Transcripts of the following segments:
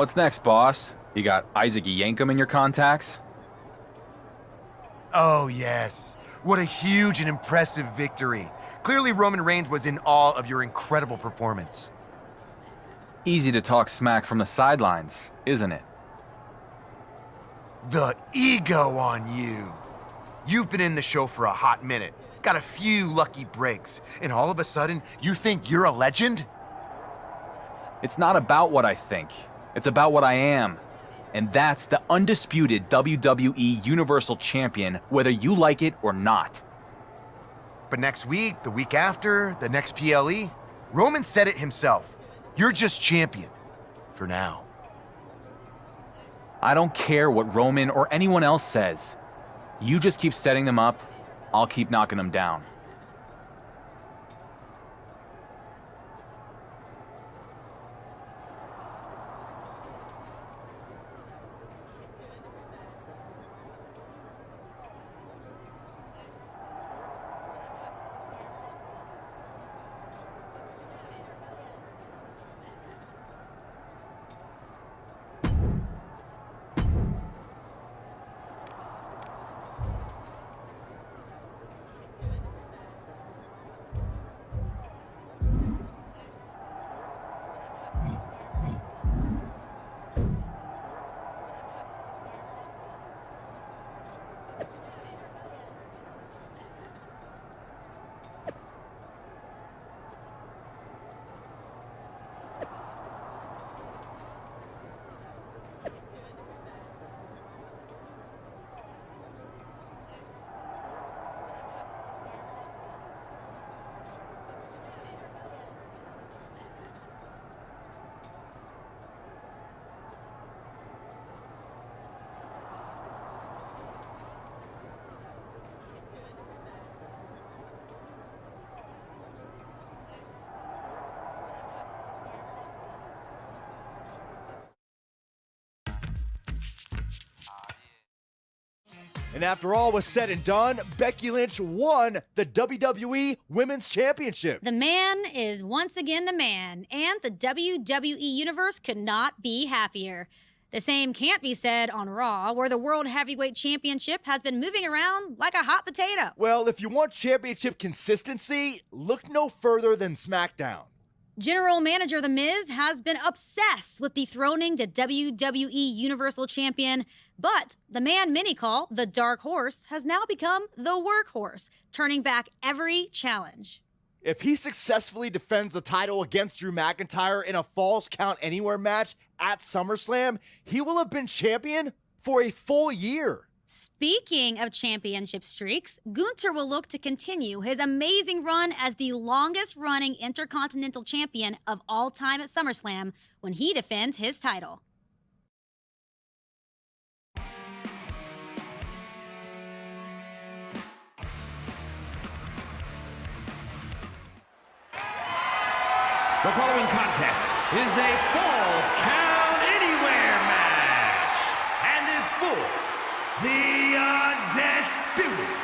What's next, boss? You got Isaac Yankum in your contacts? Oh, yes. What a huge and impressive victory. Clearly, Roman Reigns was in awe of your incredible performance. Easy to talk smack from the sidelines, isn't it? The ego on you. You've been in the show for a hot minute, got a few lucky breaks, and all of a sudden, you think you're a legend? It's not about what I think. It's about what I am. And that's the undisputed WWE Universal Champion, whether you like it or not. But next week, the week after, the next PLE, Roman said it himself. You're just champion. For now. I don't care what Roman or anyone else says. You just keep setting them up, I'll keep knocking them down. And after all was said and done, Becky Lynch won the WWE Women's Championship. The man is once again the man, and the WWE Universe could not be happier. The same can't be said on Raw, where the World Heavyweight Championship has been moving around like a hot potato. Well, if you want championship consistency, look no further than SmackDown. General Manager The Miz has been obsessed with dethroning the WWE Universal Champion, but the man many call the Dark Horse has now become the Workhorse, turning back every challenge. If he successfully defends the title against Drew McIntyre in a Falls Count Anywhere match at SummerSlam, he will have been champion for a full year. Speaking of championship streaks, Gunther will look to continue his amazing run as the longest-running Intercontinental Champion of all time at SummerSlam when he defends his title. The following contest is a Falls Count Anywhere match and is for the undisputed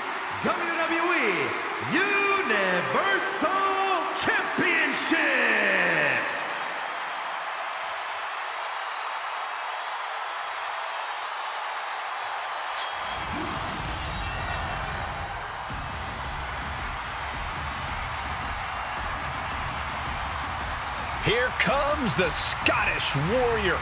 WWE Universal Championship. Here comes the Scottish Warrior.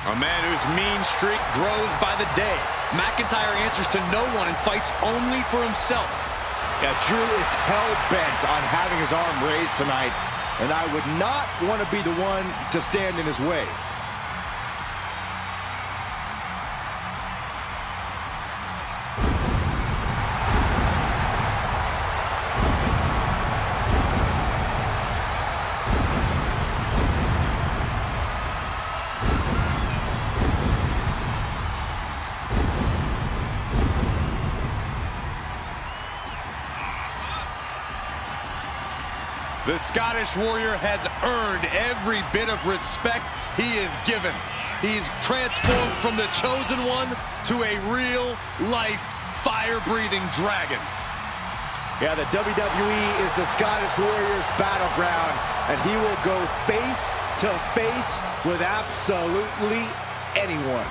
A man whose mean streak grows by the day. McIntyre answers to no one and fights only for himself. Yeah, Drew is hell-bent on having his arm raised tonight, and I would not want to be the one to stand in his way. The Scottish Warrior has earned every bit of respect he is given. He's transformed from the chosen one to a real-life, fire-breathing dragon. Yeah, the WWE is the Scottish Warriors' battleground. and he will go face to face with absolutely anyone.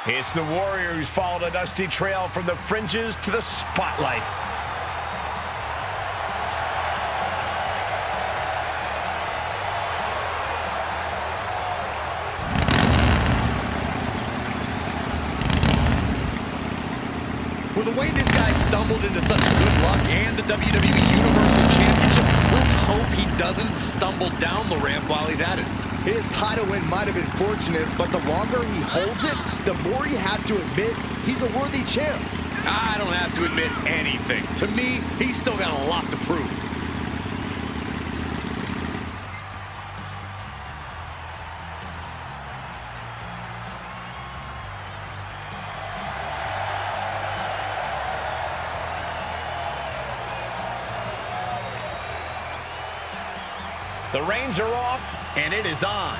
It's the Warrior who's followed a dusty trail from the fringes to the spotlight. With the way this guy stumbled into such good luck and the WWE Universal Championship, let's hope he doesn't stumble down the ramp while he's at it. His title win might have been fortunate, but the longer he holds it, the more you have to admit he's a worthy champ. I don't have to admit anything. To me, he's still got a lot to prove. The reins are off, and it is on.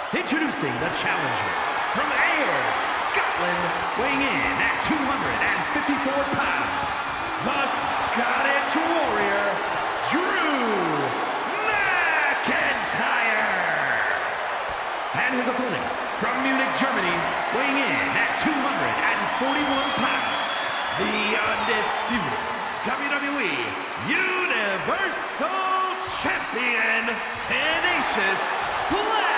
Introducing the challenger from Ayr, Scotland, weighing in at 254 pounds, the Scottish Warrior, Drew McIntyre. And his opponent from Munich, Germany, weighing in at 241 pounds, the undisputed WWE Universal Champion, Tenacious Flash.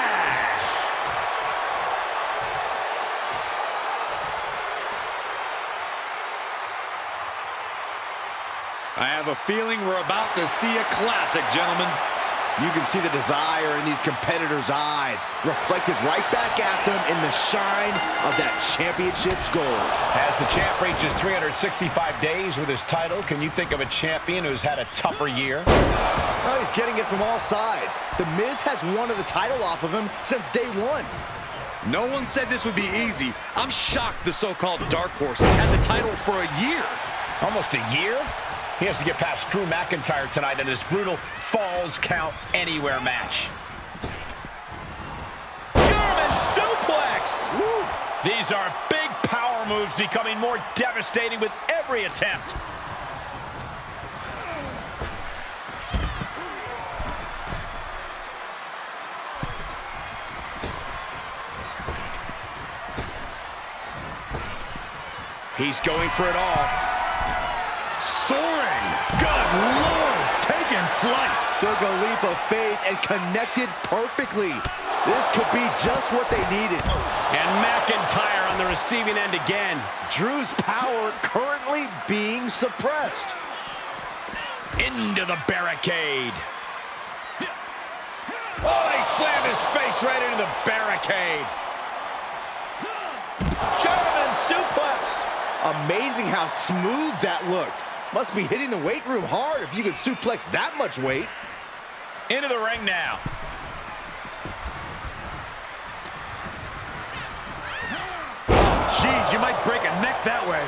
I have a feeling we're about to see a classic, gentlemen. You can see the desire in these competitors' eyes, reflected right back at them in the shine of that championship's gold. As the champ reaches 365 days with his title, can you think of a champion who's had a tougher year? Oh, he's getting it from all sides. The Miz has wanted the title off of him since day one. No one said this would be easy. I'm shocked the so-called Dark Horse has had the title for a year. Almost a year? He has to get past Drew McIntyre tonight in this brutal Falls Count Anywhere match. German suplex! Woo. These are big power moves becoming more devastating with every attempt. He's going for it all. Soaring! Good Lord! Taking flight! Took a leap of faith and connected perfectly. This could be just what they needed. And McIntyre on the receiving end again. Drew's power currently being suppressed. Into the barricade. Oh, he slammed his face right into the barricade. German suplex. Amazing how smooth that looked. Must be hitting the weight room hard if you could suplex that much weight. Into the ring now. Jeez, you might break a neck that way.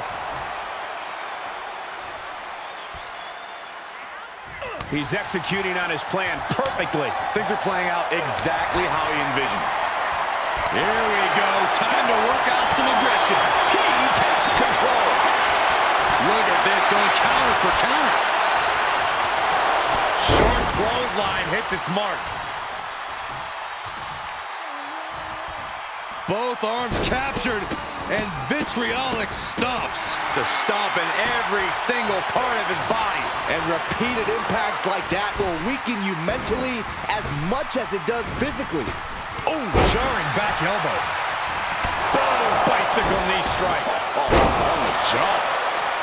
He's executing on his plan perfectly. Things are playing out exactly how he envisioned. Here we go. Time to work out some aggression. He takes control. Look at this, going counter for counter. Short clothesline hits its mark. Both arms captured, and vitriolic stomps. The stomp in every single part of his body. And repeated impacts like that will weaken you mentally as much as it does physically. Oh, jarring back elbow. Boom, bicycle knee strike. Oh, on the jaw.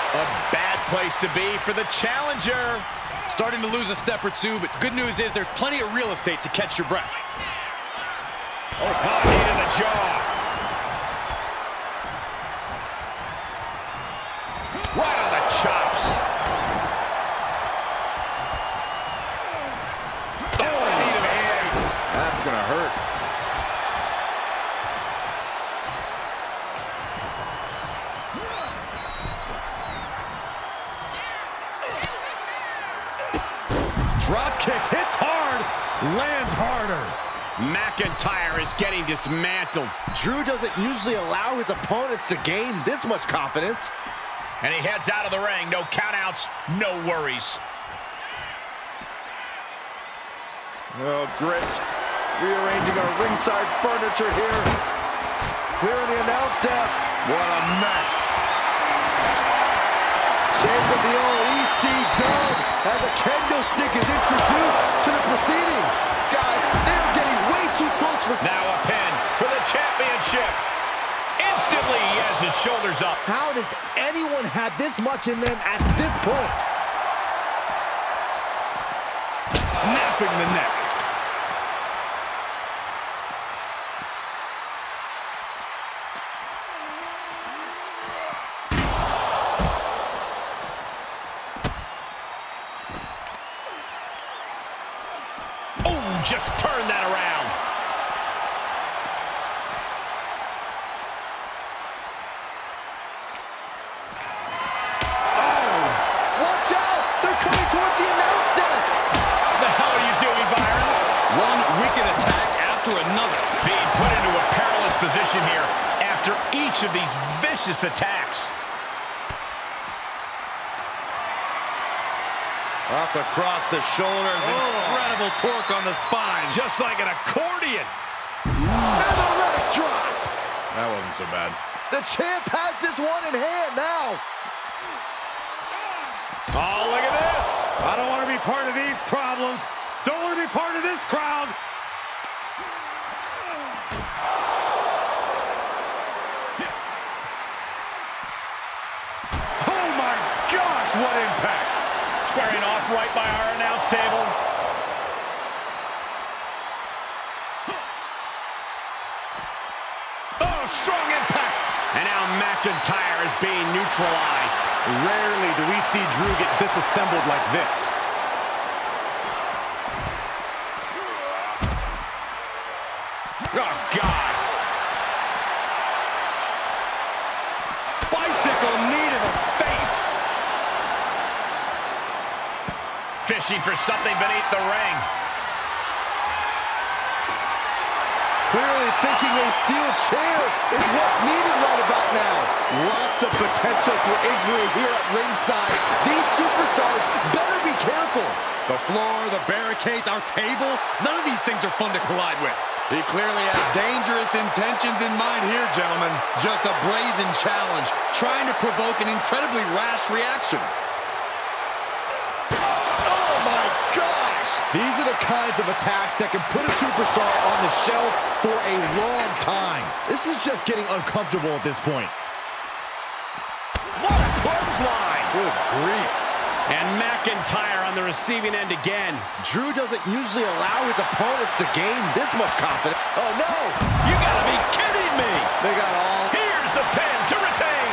A bad place to be for the challenger. Starting to lose a step or two, but the good news is there's plenty of real estate to catch your breath. Oh, knee to the jaw. Right on the chops. Oh, knee to the face. That's gonna hurt. Drop kick hits hard, lands harder. McIntyre is getting dismantled. Drew doesn't usually allow his opponents to gain this much confidence. And he heads out of the ring. No countouts, no worries. Oh, great. Rearranging our ringside furniture here. Clearing the announce desk. What a mess. Shades of the old EC dub as a kendo stick is introduced to the proceedings. Guys, they're getting way too close for... Now a pin for the championship. Instantly, he has his shoulders up. How does anyone have this much in them at this point? Snapping the neck. Oh, just turn that around. Watch out! They're coming towards the announce desk! What the hell are you doing, Byron? One wicked attack after another. Being put into a perilous position here after each of these vicious attacks. Up across the shoulders, incredible torque on the spine. Just like an accordion. And the leg drop! That wasn't so bad. The champ has this one in hand now! Oh, look at this. I don't want to be part of these problems. Don't want to be part of this crowd. Oh my gosh, what impact. Squaring off right by our announce table. Oh, strong impact. And now McIntyre is being neutralized. Rarely do we see Drew get disassembled like this. Oh, God. Bicycle knee to the face. Fishing for something beneath the ring. Clearly thinking a steel chair is what's needed right about now. Lots of potential for injury here at ringside. These superstars better be careful. The floor, the barricades, our table, none of these things are fun to collide with. He clearly has dangerous intentions in mind here, gentlemen. Just a brazen challenge, trying to provoke an incredibly rash reaction. Oh my gosh! These are the kinds of attacks that can put a superstar on the shelf for a long time. This is just getting uncomfortable at this point. What a clothesline! Good grief. And McIntyre on the receiving end again. Drew doesn't usually allow his opponents to gain this much confidence. Oh no! You gotta be kidding me! They got all... Here's the pin to retain!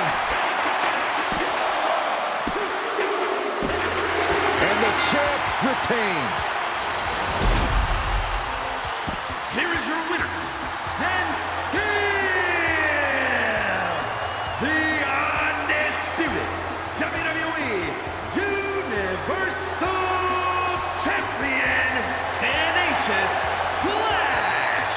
And the champ retains. Here is your winner, and still the undisputed WWE Universal Champion, Tenacious Flash.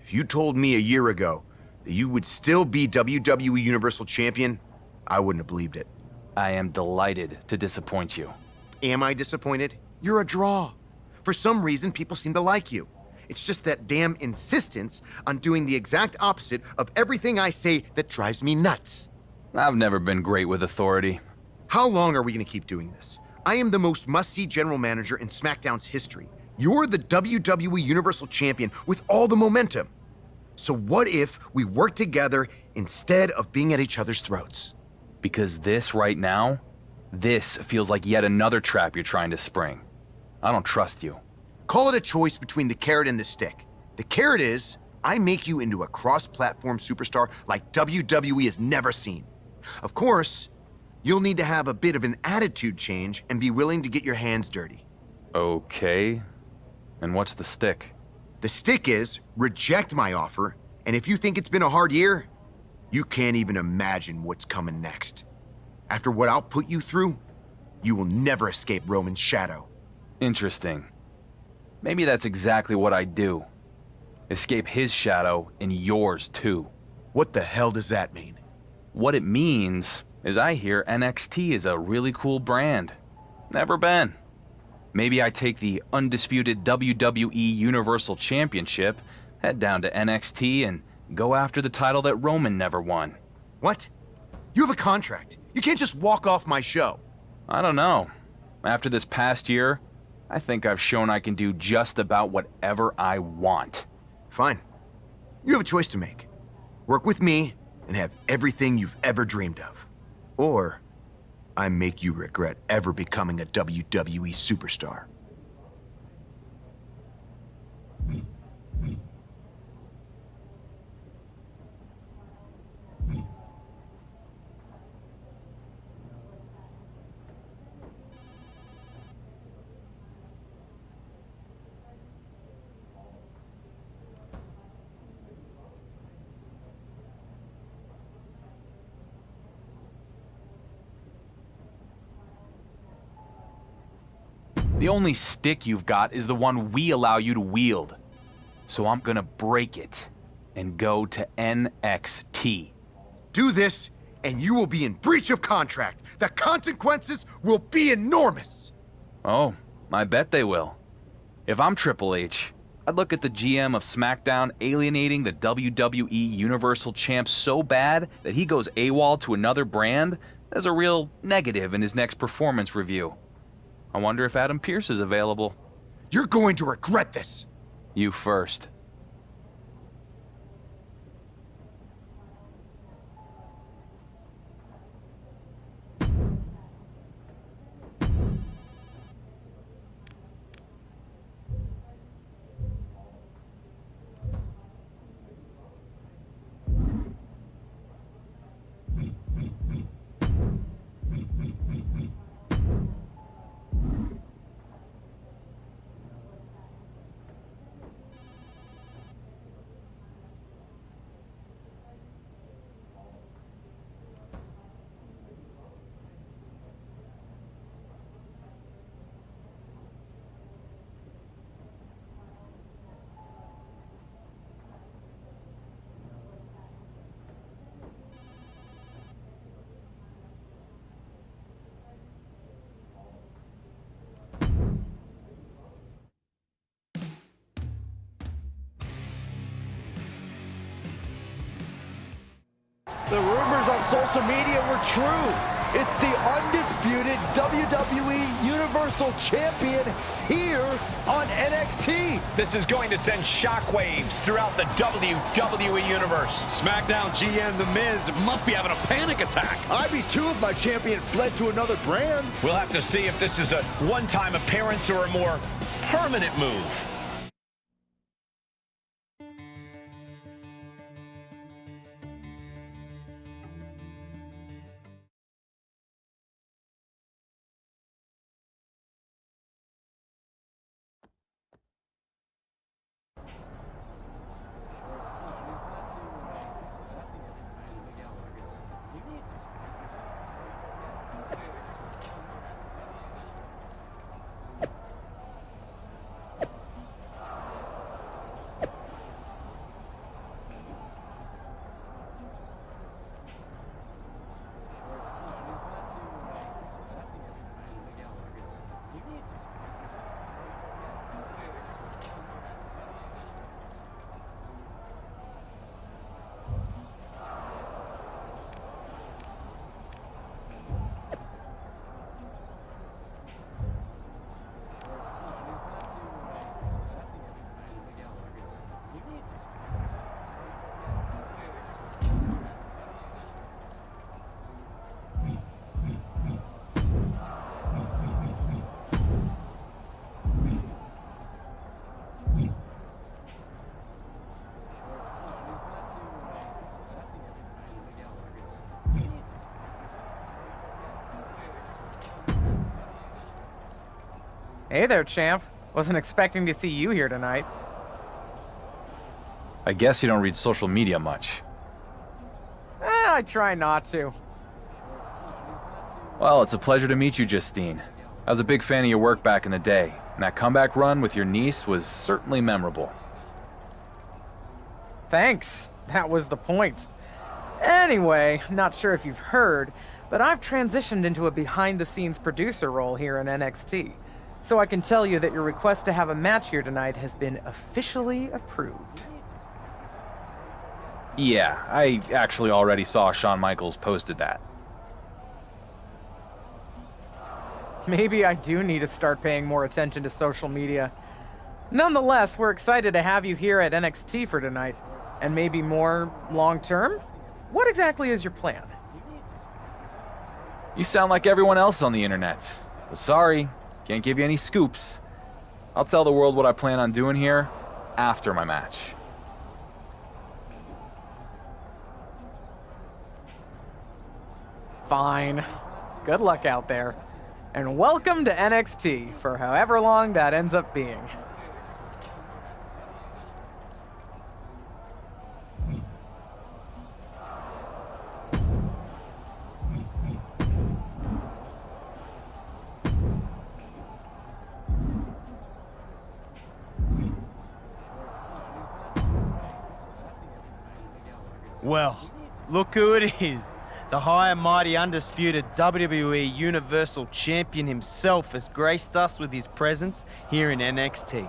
If you told me a year ago that you would still be WWE Universal Champion, I wouldn't have believed it. I am delighted to disappoint you. Am I disappointed? You're a draw. For some reason, people seem to like you. It's just that damn insistence on doing the exact opposite of everything I say that drives me nuts. I've never been great with authority. How long are we going to keep doing this? I am the most must-see general manager in SmackDown's history. You're the WWE Universal Champion with all the momentum. So what if we work together instead of being at each other's throats? Because this right now, this feels like yet another trap you're trying to spring. I don't trust you. Call it a choice between the carrot and the stick. The carrot is, I make you into a cross-platform superstar like WWE has never seen. Of course, you'll need to have a bit of an attitude change and be willing to get your hands dirty. Okay. And what's the stick? The stick is, reject my offer, and if you think it's been a hard year, you can't even imagine what's coming next. After what I'll put you through, you will never escape Roman's shadow. Interesting. Maybe that's exactly what I do. Escape his shadow and yours too. What the hell does that mean? What it means is I hear NXT is a really cool brand. Never been. Maybe I take the undisputed WWE Universal Championship, head down to NXT, and go after the title that Roman never won. What? You have a contract. You can't just walk off my show. I don't know. After this past year, I think I've shown I can do just about whatever I want. Fine. You have a choice to make. Work with me and have everything you've ever dreamed of. Or I make you regret ever becoming a WWE superstar. The only stick you've got is the one we allow you to wield. So I'm gonna break it and go to NXT. Do this, and you will be in breach of contract. The consequences will be enormous. Oh, I bet they will. If I'm Triple H, I'd look at the GM of SmackDown alienating the WWE Universal Champ so bad that he goes AWOL to another brand as a real negative in his next performance review. I wonder if Adam Pearce is available. You're going to regret this. You first. The rumors on social media were true. It's the undisputed WWE Universal Champion here on NXT. This is going to send shockwaves throughout the WWE Universe. SmackDown GM The Miz must be having a panic attack. I'd be too if my champion fled to another brand. We'll have to see if this is a one-time appearance or a more permanent move. Hey there, champ. Wasn't expecting to see you here tonight. I guess you don't read social media much. I try not to. Well, it's a pleasure to meet you, Justine. I was a big fan of your work back in the day, and that comeback run with your niece was certainly memorable. Thanks. That was the point. Anyway, not sure if you've heard, but I've transitioned into a behind-the-scenes producer role here in NXT. So I can tell you that your request to have a match here tonight has been officially approved. Yeah, I actually already saw Shawn Michaels posted that. Maybe I do need to start paying more attention to social media. Nonetheless, we're excited to have you here at NXT for tonight. And maybe more long-term? What exactly is your plan? You sound like everyone else on the internet. But sorry, can't give you any scoops. I'll tell the world what I plan on doing here after my match. Fine. Good luck out there. And welcome to NXT for however long that ends up being. Well, look who it is. The high and mighty undisputed WWE Universal Champion himself has graced us with his presence here in NXT.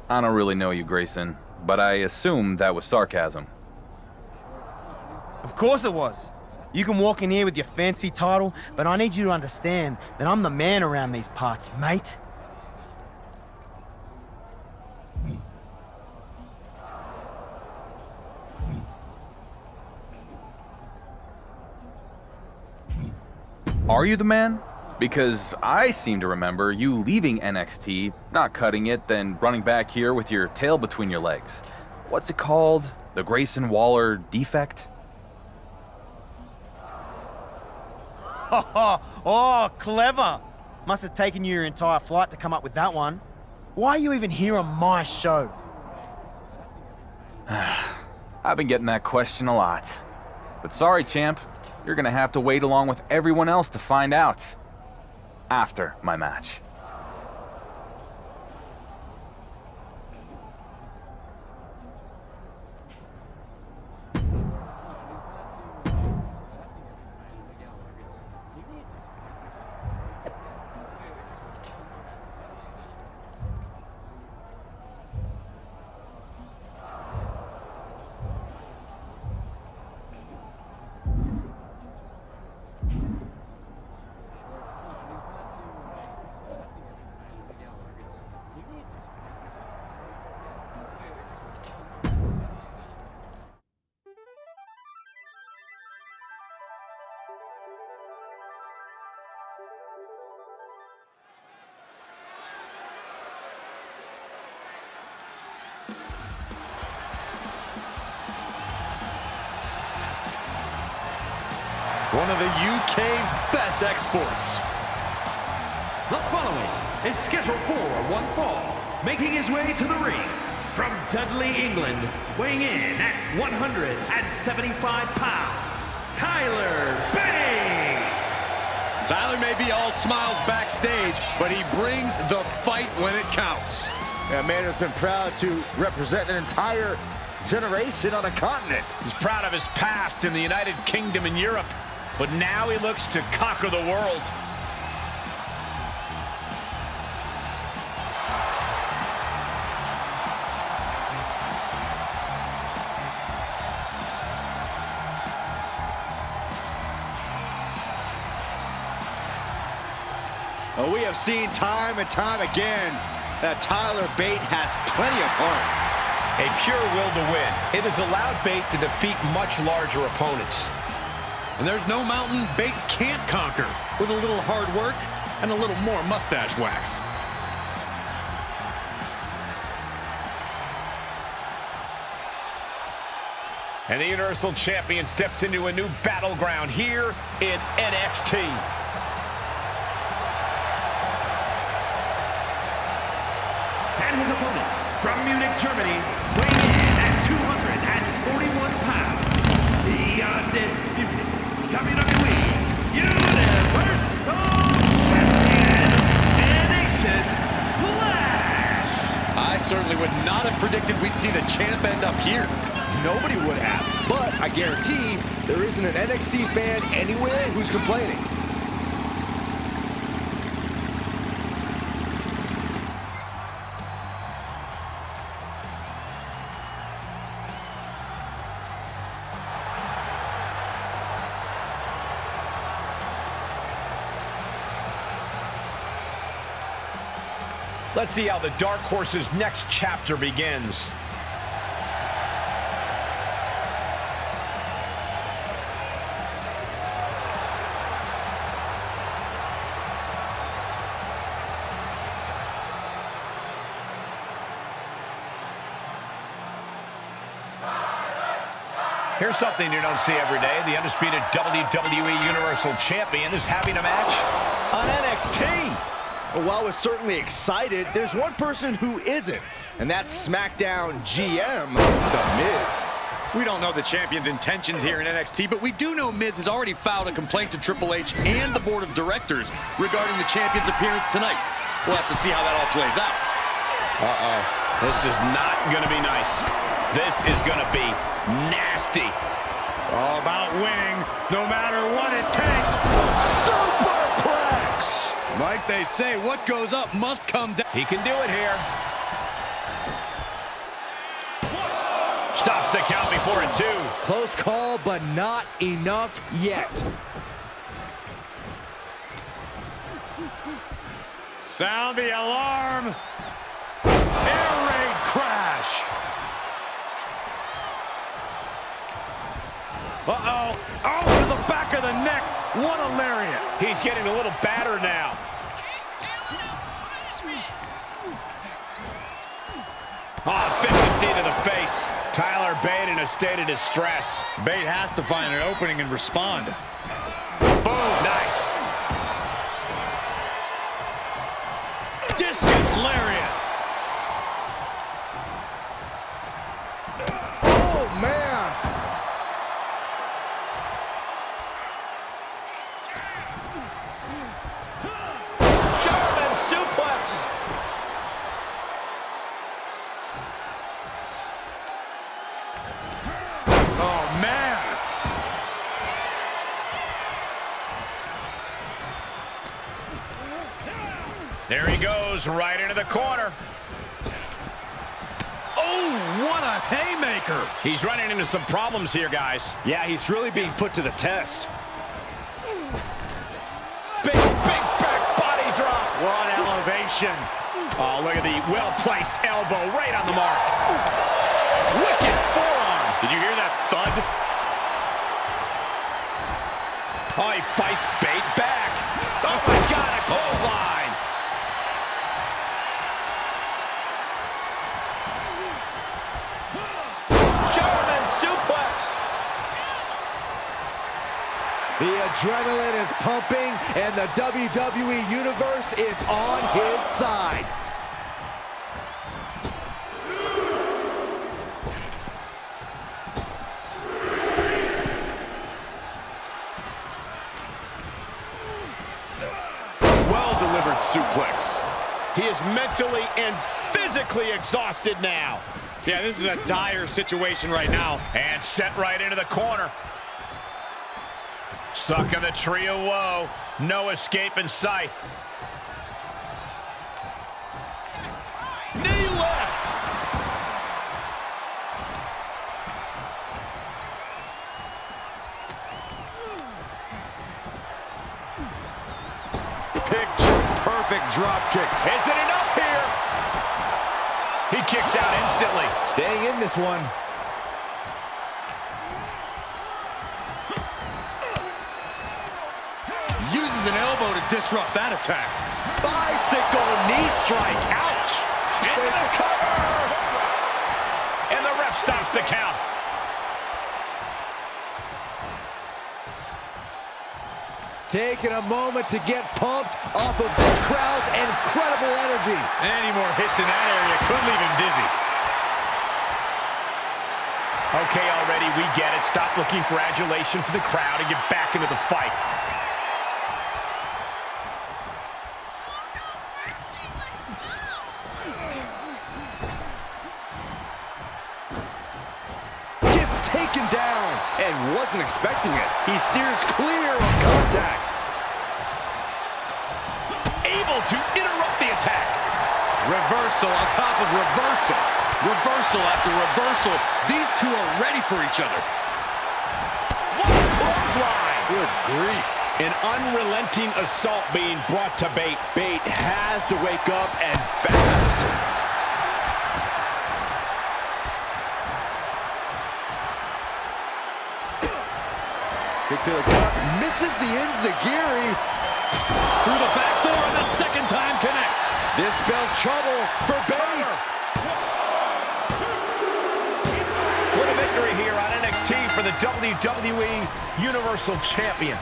I don't really know you, Grayson, but I assume that was sarcasm. Of course it was. You can walk in here with your fancy title, but I need you to understand that I'm the man around these parts, mate. Are you the man? Because I seem to remember you leaving NXT, not cutting it, then running back here with your tail between your legs. What's it called? The Grayson Waller defect? Oh, clever. Must have taken you your entire flight to come up with that one. Why are you even here on my show? I've been getting that question a lot. But sorry, champ. You're gonna have to wait along with everyone else to find out. After my match. One of the UK's best exports. The following is scheduled for one fall, making his way to the ring from Dudley, England, weighing in at 175 pounds, Tyler Bates! Tyler may be all smiles backstage, but he brings the fight when it counts. Yeah, man has been proud to represent an entire generation on a continent. He's proud of his past in the United Kingdom and Europe, but now he looks to conquer the world. Well, we have seen time and time again that Tyler Bate has plenty of heart. A pure will to win. It has allowed Bate to defeat much larger opponents. And there's no mountain Bate can't conquer with a little hard work and a little more mustache wax. And the Universal Champion steps into a new battleground here in NXT. And his opponent, from Munich, Germany, weighing in at 241 pounds, the undisputed WWE Universal Champion, Ignatius Flash. I certainly would not have predicted we'd see the champ end up here. Nobody would have. But I guarantee there isn't an NXT fan anywhere who's complaining. Let's see how the Dark Horse's next chapter begins. Here's something you don't see every day. The undisputed WWE Universal Champion is having a match on NXT. Well, while we're certainly excited, there's one person who isn't, and that's SmackDown GM, The Miz. We don't know the champion's intentions here in NXT, but we do know Miz has already filed a complaint to Triple H and the board of directors regarding the champion's appearance tonight. We'll have to see how that all plays out. This is not going to be nice. This is going to be nasty. It's all about winning, no matter what it takes. Superplex! Like they say, what goes up must come down. He can do it here. Stops the count before a 2. Close call, but not enough yet. Sound the alarm. Air raid crash. Uh-oh. Oh, to the back of the neck. What a lariat. He's getting a little battered now. Oh, vicious knee to the face. Tyler Bate in a state of distress. Bate has to find an opening and respond. Boom, nice. Discus lariat. Oh, man. German suplex. Oh, man. There he goes, right into the corner. Oh, what a haymaker! He's running into some problems here, guys. Yeah, he's really being put to the test. Big back body drop. What elevation. Oh, look at the well-placed elbow right on the mark. Wicked forearm. Did you hear that thud? Oh, he fights Bate back. Oh, my God, a clothesline. German suplex. The adrenaline is pumping, and the WWE Universe is on his side. Well-delivered suplex. He is mentally and physically exhausted now. Yeah, this is a dire situation right now. And set right into the corner. Stuck in the tree of woe. No escape in sight. Knee left. Picture-perfect drop kick. Is it enough here? He kicks out instantly. Staying in this one. Uses an elbow to disrupt that attack. Bicycle knee strike. Ouch. Into the cover. And the ref stops the count. Taking a moment to get pumped off of this crowd's incredible energy. Any more hits in that area could leave him dizzy. Okay, already, we get it. Stop looking for adulation from the crowd and get back into the fight. Gets taken down and wasn't expecting it. He steers clear of contact. Able to interrupt the attack. Reversal on top of reversal. Reversal after reversal. These two are ready for each other. What a clothesline. Good grief. An unrelenting assault being brought to bait. Bait has to wake up and fast. Kick to the gut. Misses the enziguri. Through the back door and the second time connects. This spells trouble for Bate. What a victory here on NXT for the WWE Universal Champion.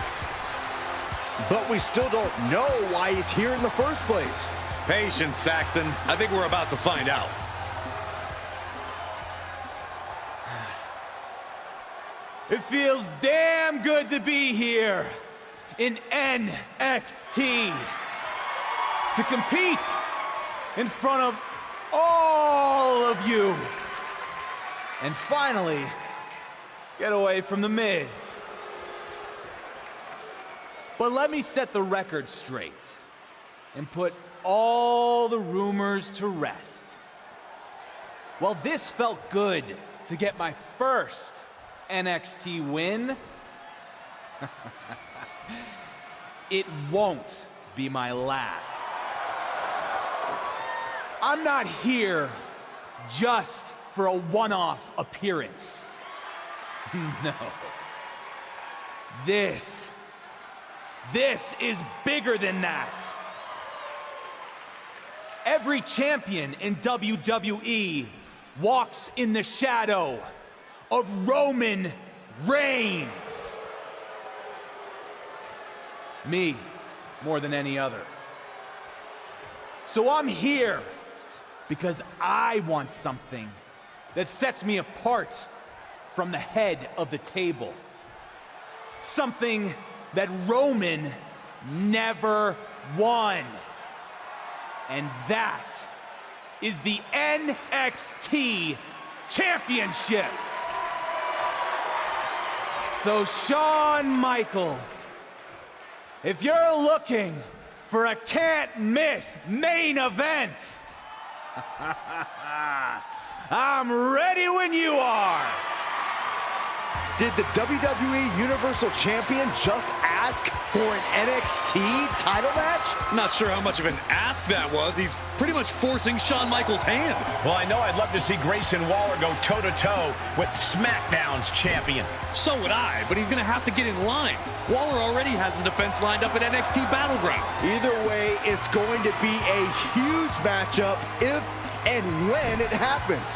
But we still don't know why he's here in the first place. Patience, Saxton. I think we're about to find out. It feels damn good to be here in NXT. To compete in front of all of you. And finally, get away from The Miz. But let me set the record straight and put all the rumors to rest. While this felt good to get my first NXT win, it won't be my last. I'm not here just for a one-off appearance. No. This is bigger than that. Every champion in WWE walks in the shadow of Roman Reigns. Me, more than any other. So I'm here because I want something that sets me apart from the head of the table. Something that Roman never won. And that is the NXT Championship. So Shawn Michaels, if you're looking for a can't-miss main event, I'm ready when you are. Did the WWE Universal Champion just ask for an NXT title match? Not sure how much of an ask that was. He's pretty much forcing Shawn Michaels' hand. Well, I know I'd love to see Grayson Waller go toe-to-toe with SmackDown's champion. So would I, but he's going to have to get in line. Waller already has the defense lined up at NXT Battleground. Either way, it's going to be a huge matchup if and when it happens.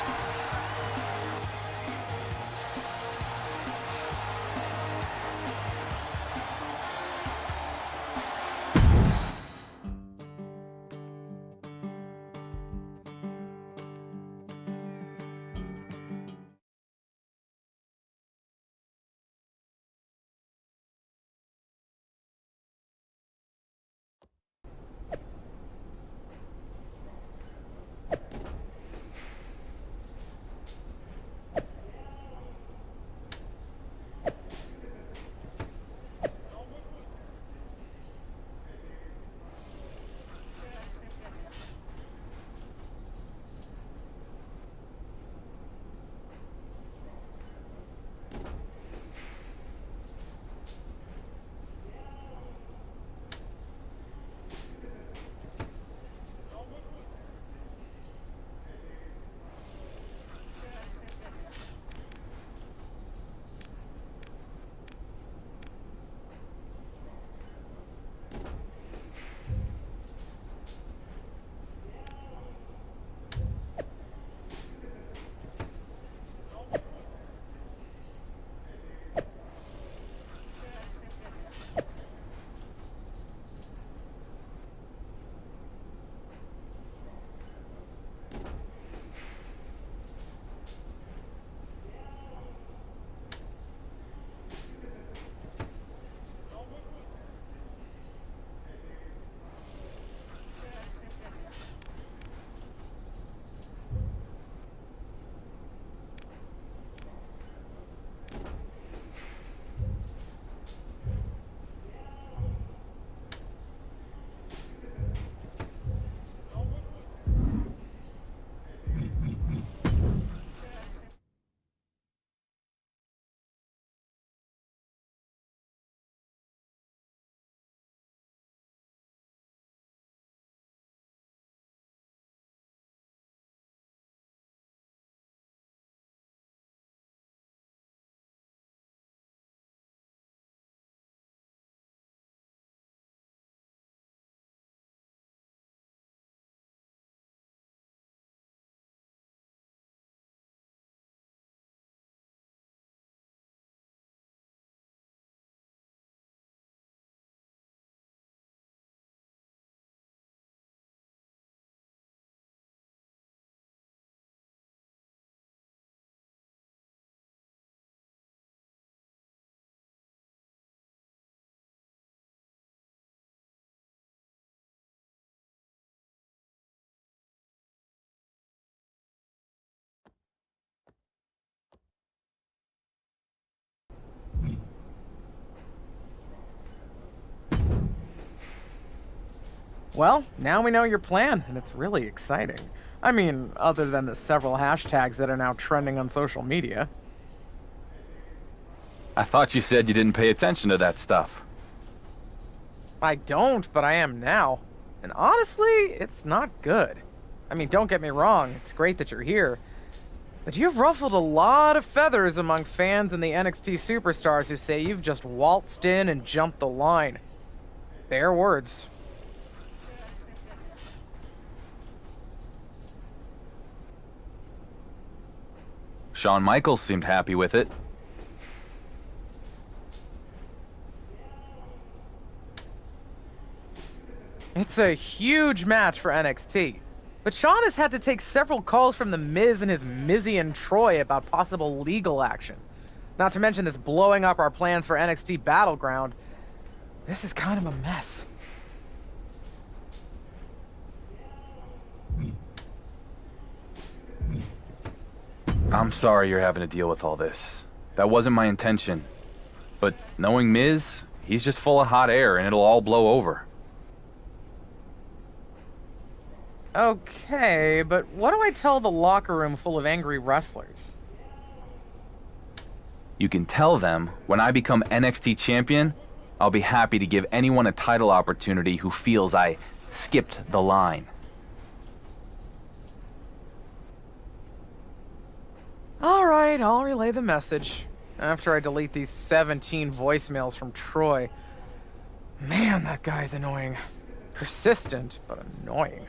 Well, now we know your plan, and it's really exciting. I mean, other than the several hashtags that are now trending on social media. I thought you said you didn't pay attention to that stuff. I don't, but I am now. And honestly, it's not good. I mean, don't get me wrong, it's great that you're here. But you've ruffled a lot of feathers among fans and the NXT superstars who say you've just waltzed in and jumped the line. Their words. Shawn Michaels seemed happy with it. It's a huge match for NXT. But Shawn has had to take several calls from The Miz and his Mizian Troy about possible legal action. Not to mention this blowing up our plans for NXT Battleground. This is kind of a mess. I'm sorry you're having to deal with all this. That wasn't my intention. But knowing Miz, he's just full of hot air and it'll all blow over. Okay, but what do I tell the locker room full of angry wrestlers? You can tell them, when I become NXT champion, I'll be happy to give anyone a title opportunity who feels I skipped the line. Alright, I'll relay the message. After I delete these 17 voicemails from Troy. Man, that guy's annoying. Persistent, but annoying.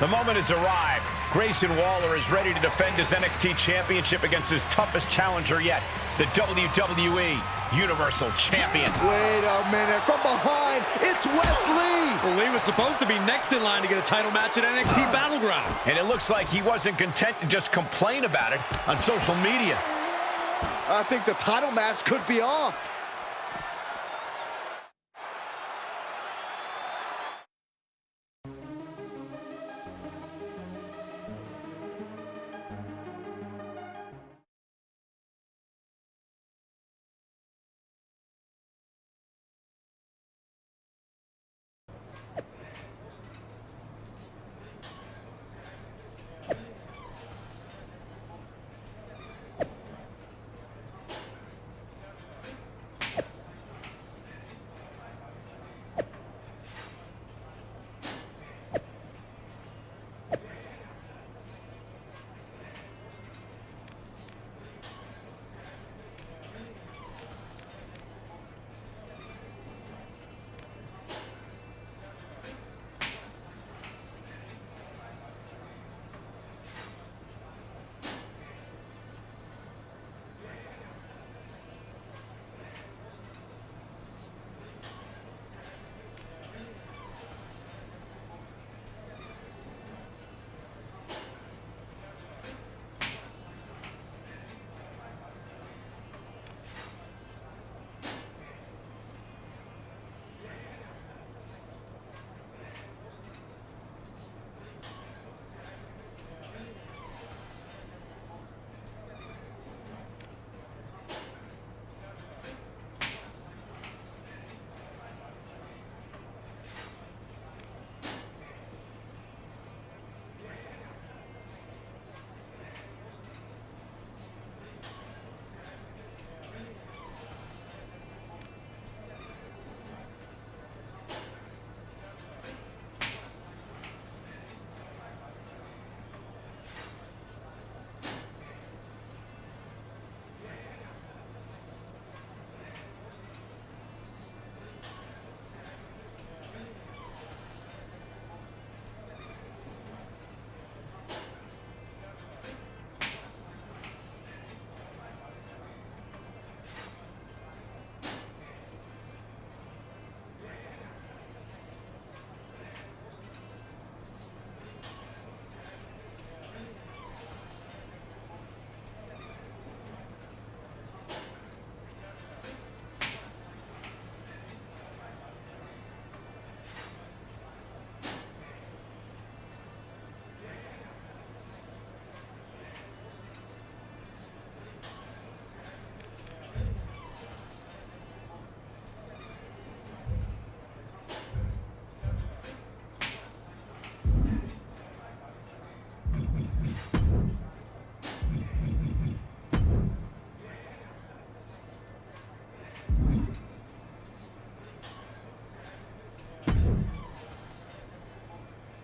The moment has arrived. Grayson Waller is ready to defend his NXT Championship against his toughest challenger yet, the WWE Universal Champion. Wait a minute, from behind, it's Wesley! Well, Lee was supposed to be next in line to get a title match at NXT Battleground. And it looks like he wasn't content to just complain about it on social media. I think the title match could be off.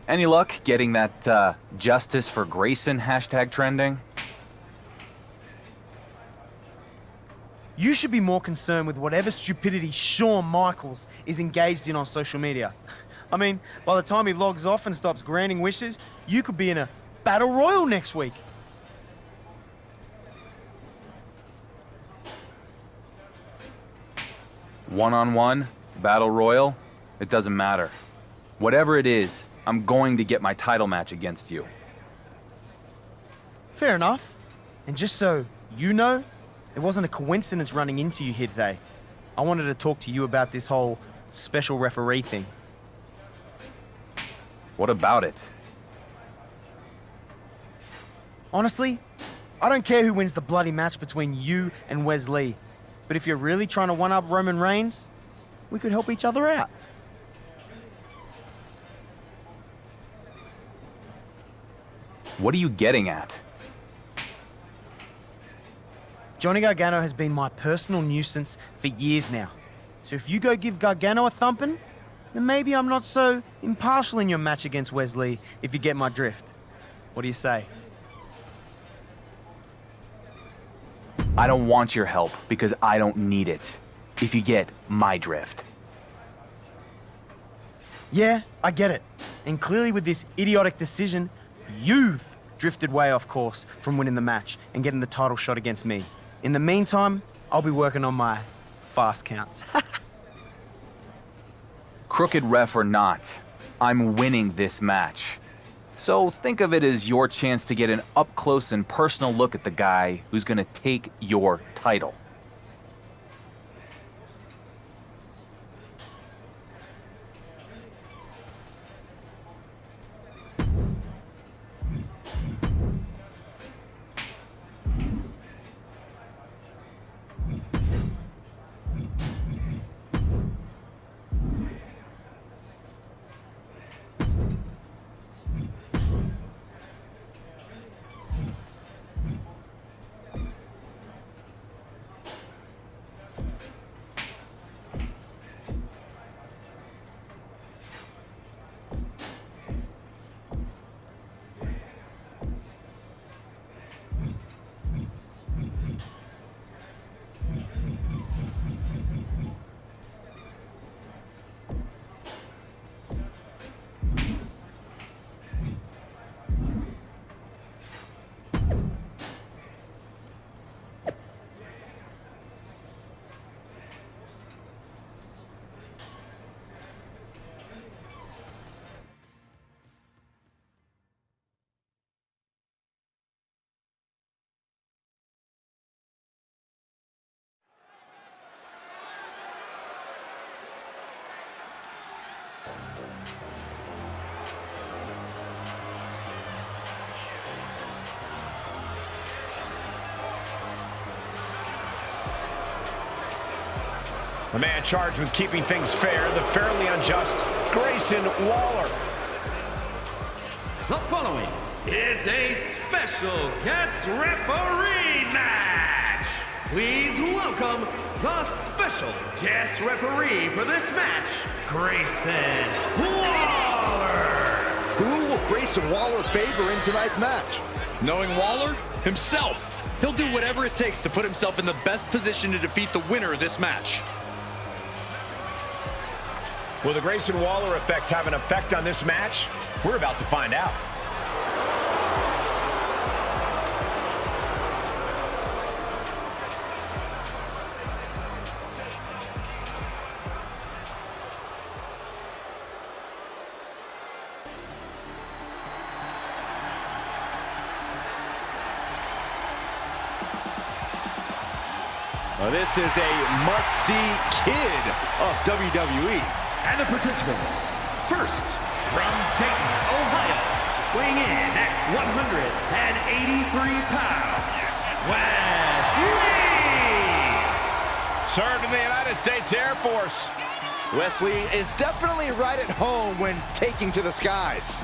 Any luck getting that Justice for Grayson hashtag trending? You should be more concerned with whatever stupidity Shawn Michaels is engaged in on social media. I mean, by the time he logs off and stops granting wishes, you could be in a battle royal next week. One-on-one, battle royal, it doesn't matter. Whatever it is, I'm going to get my title match against you. Fair enough. And just so you know, it wasn't a coincidence running into you here today. I wanted to talk to you about this whole special referee thing. What about it? Honestly, I don't care who wins the bloody match between you and Wesley. But if you're really trying to one-up Roman Reigns, we could help each other out. What are you getting at? Johnny Gargano has been my personal nuisance for years now. So if you go give Gargano a thumping, then maybe I'm not so impartial in your match against Wesley, if you get my drift. What do you say? I don't want your help because I don't need it. If you get my drift. Yeah, I get it. And clearly with this idiotic decision, you've drifted way off course from winning the match and getting the title shot against me. In the meantime, I'll be working on my fast counts. Crooked ref or not, I'm winning this match. So think of it as your chance to get an up-close and personal look at the guy who's gonna take your title. The man charged with keeping things fair, the fairly unjust Grayson Waller. The following is a special guest referee match. Please welcome the special guest referee for this match, Grayson Waller. Who will Grayson Waller favor in tonight's match? Knowing Waller? Himself. He'll do whatever it takes to put himself in the best position to defeat the winner of this match. Will the Grayson Waller effect have an effect on this match? We're about to find out. Well, this is a must-see kid of WWE. And the participants, first, from Dayton, Ohio, weighing in at 183 pounds, Wesley! Served in the United States Air Force. Wesley is definitely right at home when taking to the skies.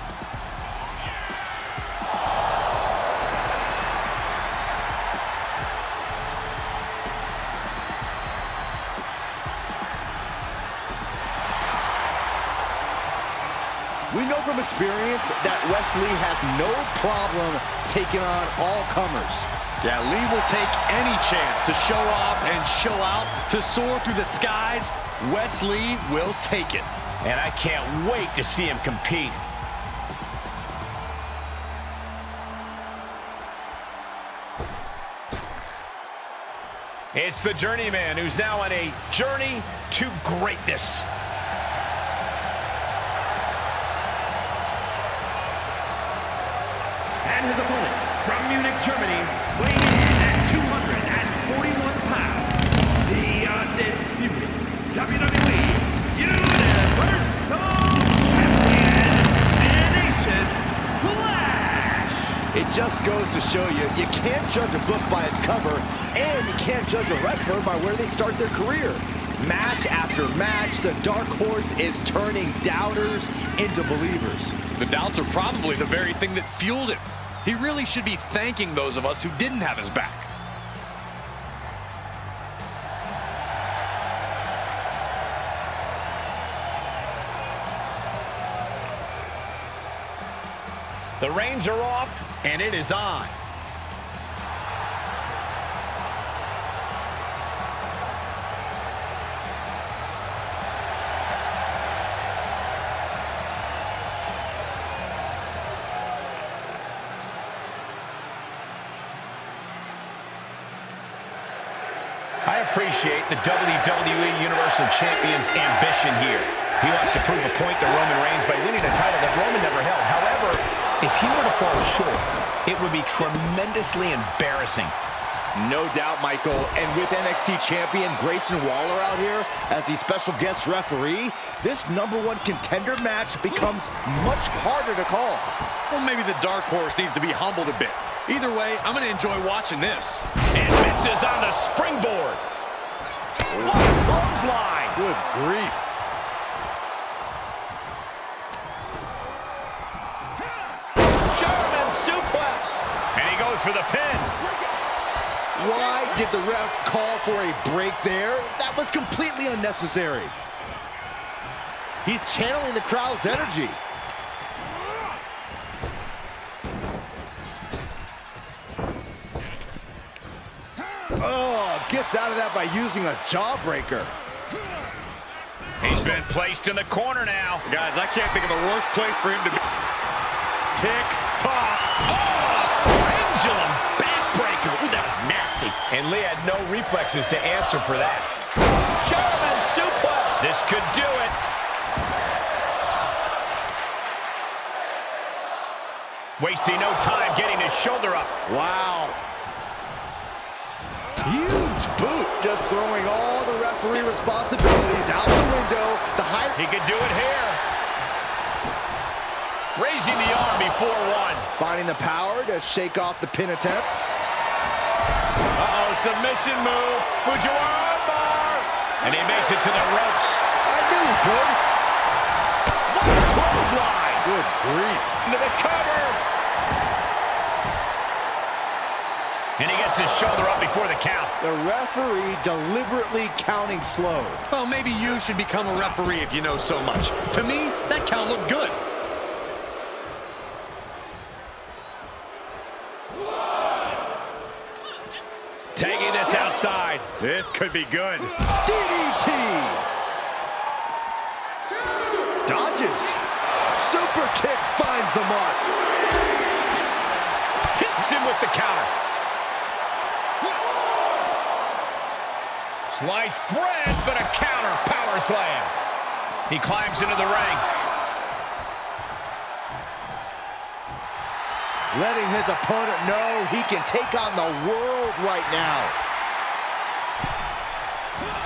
We know from experience that Wesley has no problem taking on all comers. Yeah, Lee will take any chance to show off and show out, to soar through the skies. Wesley will take it. And I can't wait to see him compete. It's the journeyman who's now on a journey to greatness. And his opponent from Munich, Germany, weighing in at 241 pounds, the undisputed WWE Universal Champion, Tenacious Flash. It just goes to show you, you can't judge a book by its cover, and you can't judge a wrestler by where they start their career. Match after match, the Dark Horse is turning doubters into believers. The doubts are probably the very thing that fueled him. He really should be thanking those of us who didn't have his back. The reins are off, and it is on. I appreciate the WWE Universal Champion's ambition here. He wants to prove a point to Roman Reigns by winning a title that Roman never held. However, if he were to fall short, it would be tremendously embarrassing. No doubt, Michael. And with NXT champion Grayson Waller out here as the special guest referee, this #1 contender match becomes much harder to call. Well, maybe the Dark Horse needs to be humbled a bit. Either way, I'm going to enjoy watching this. And misses on the springboard. What a clothesline. Good grief. German suplex. And he goes for the pin. Why did the ref call for a break there? That was completely unnecessary. He's channeling the crowd's energy. Oh, gets out of that by using a jawbreaker. He's been placed in the corner now. Guys, I can't think of a worse place for him to be. Tick, tock. Oh, pendulum backbreaker. Ooh, that was nasty. And Lee had no reflexes to answer for that. German suplex. This could do it. Wasting no time getting his shoulder up. Wow. Huge boot, just throwing all the referee responsibilities out the window. The height. He could do it here. Raising the arm before one. Finding the power to shake off the pin attempt. Uh-oh, submission move. Fujiwara bar. And he makes it to the ropes. I knew he could. What a clothesline. Good grief. Into the cover. And he gets his shoulder up before the count. The referee deliberately counting slow. Well, maybe you should become a referee if you know so much. To me, that count looked good. Taking this outside. This could be good. DDT. Dodges. Super kick finds the mark. Hits him with the counter. Sliced bread, but a counter power slam. He climbs into the ring. Letting his opponent know he can take on the world right now.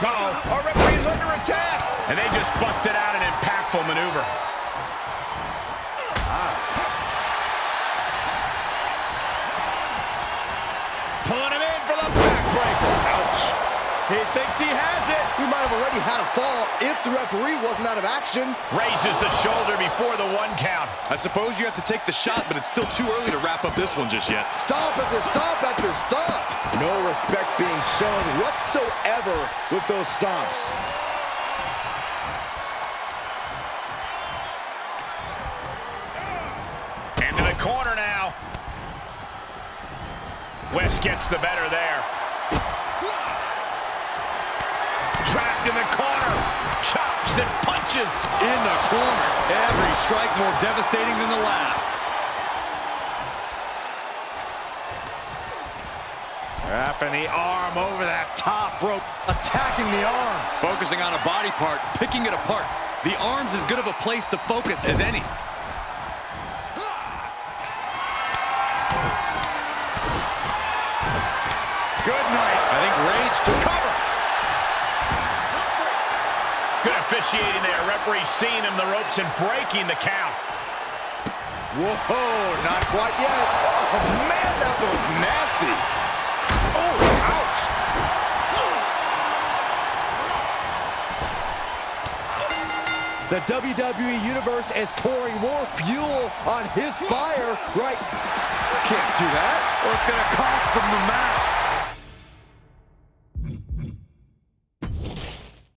Uh-oh, our referee is under attack. And they just busted out an impactful maneuver. Pulling him in for the backbreaker. Ouch. He thinks he has it. He might have already had a fall if the referee wasn't out of action. Raises the shoulder before the 1 count. I suppose you have to take the shot, but it's still too early to wrap up this one just yet. Stomp after stomp after stomp. No respect being shown whatsoever with those stomps. into the corner now. West gets the better there. Trapped in the corner. Chops and punches. In the corner. Every strike more devastating than the last. Wrapping the arm over that top rope. Attacking the arm. Focusing on a body part, picking it apart. The arm's as good of a place to focus as any. Good night. I think Rage took cover. Good officiating there. Referee seeing him the ropes and breaking the count. Whoa, not quite yet. Oh, man, that was nasty. Oh, ouch. The WWE Universe is pouring more fuel on his fire right. Can't do that, or it's going to cost them the match.